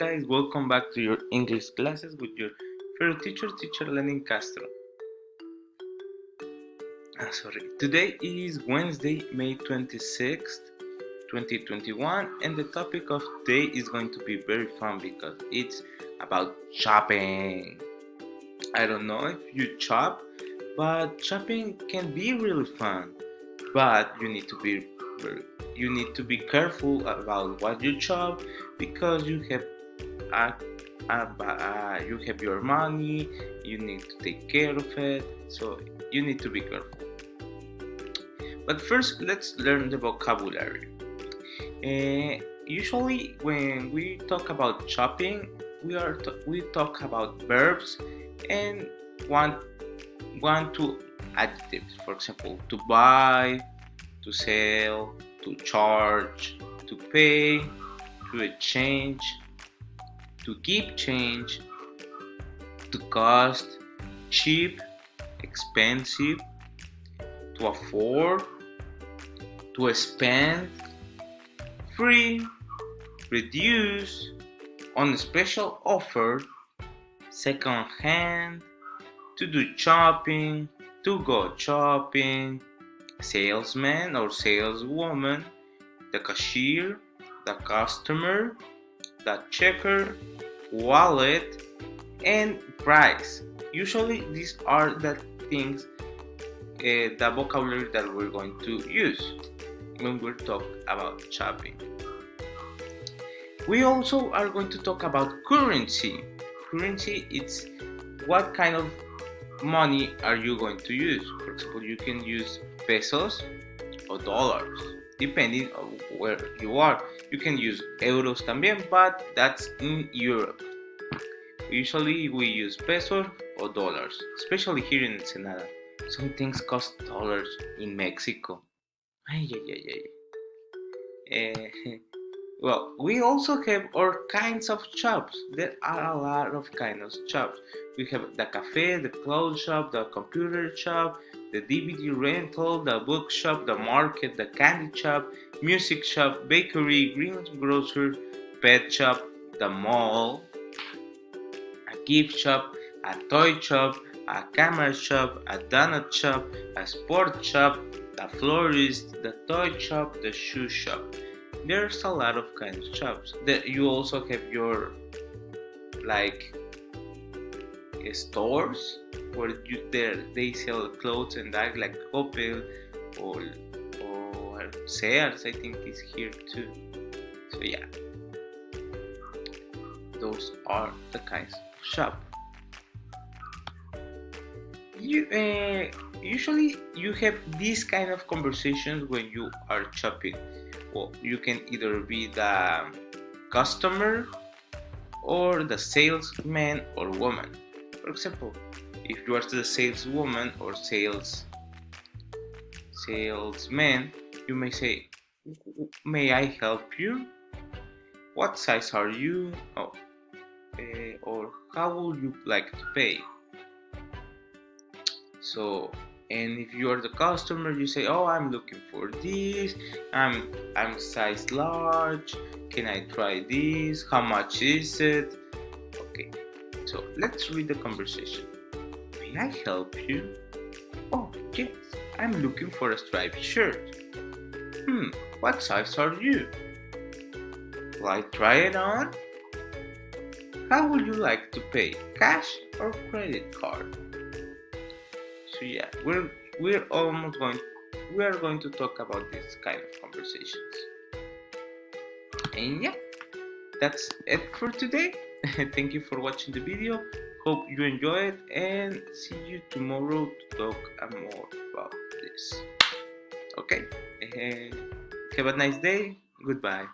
guys, welcome back to your English classes with your favorite teacher, Teacher Lenin Castro. Sorry. Today is Wednesday, May 26th, 2021, and the topic of today is going to be very fun because it's about shopping. I don't know if you shop, but shopping can be really fun. But you need to be careful about what you shop because uh, you have your money, you need to take care of it, so you need to be careful. But first, let's learn the vocabulary. Usually, when we talk about shopping, we talk about verbs and one two adjectives. For example, to buy, to sell, to charge, to pay, to exchange, to keep change, to cost, cheap, expensive, to afford, to spend, free, reduce, on special offer, second hand, to do shopping, to go shopping, salesman or saleswoman, the cashier, the customer, the checker, wallet, and price. Usually, these are the things, the vocabulary that we're going to use when we talk about shopping. We also are going to talk about currency. Currency is what kind of money are you going to use. For example, you can use pesos or dollars depending on where you are. You can use euros también, but that's in Europe. Usually we use pesos or dollars, especially here in Ensenada. Some things cost dollars in Mexico. Ay, ay, ay, ay. Well, we also have all kinds of shops. There are a lot of kinds of shops. We have the cafe, the clothes shop, the computer shop, the DVD rental, the book shop, the market, the candy shop, music shop, bakery, greengrocer, pet shop, the mall, a gift shop, a toy shop, a camera shop, a donut shop, a sport shop, the florist, the toy shop, the shoe shop. There's a lot of kinds of shops. You also have your like stores where they sell clothes and bags like Coppel or Sears. I think is here too. So yeah, those are the kinds of shop. Usually you have these kind of conversations when you are shopping. Well, you can either be the customer or the salesman or woman. For example, if you are the saleswoman or salesman, you may say, "May I help you? What size are you? Oh, or how would you like to pay?" So, and if you are the customer, you say, "Oh, I'm looking for this. I'm size large. Can I try this? How much is it?" Okay. So let's read the conversation. "May I help you?" "Oh, yes. I'm looking for a striped shirt." What size are you?" "Will I try it on?" "How would you like to pay? Cash or credit card?" So yeah, we are going to talk about this kind of conversations. And yeah, that's it for today. Thank you for watching the video. Hope you enjoy it and see you tomorrow to talk more about this. Okay, have a nice day. Goodbye.